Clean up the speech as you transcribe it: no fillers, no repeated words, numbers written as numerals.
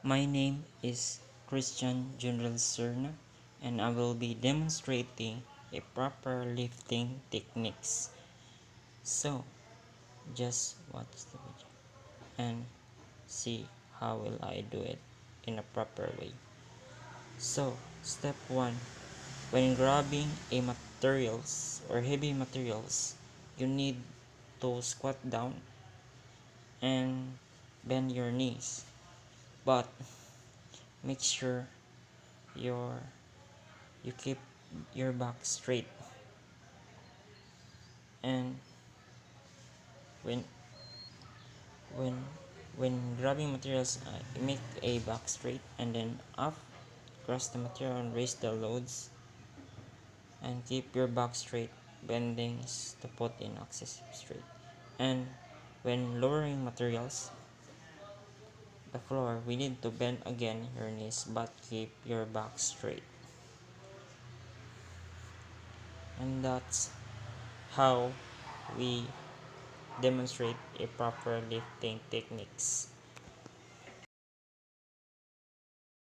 My name is Christian General Serna, and I will be demonstrating a proper lifting techniques. So, just watch the video and see how will I do it in a proper way. So, step 1. When grabbing a materials or heavy materials, you need to squat down and bend your knees. But make sure your you keep your back straight, and when when when grabbing materials, make a back straight and then up cross the material and raise the loads, and keep your back straight, bendings to put in axis straight. And when lowering materials the floor, we need to bend again your knees but keep your back straight. And that's how we demonstrate a proper lifting techniques.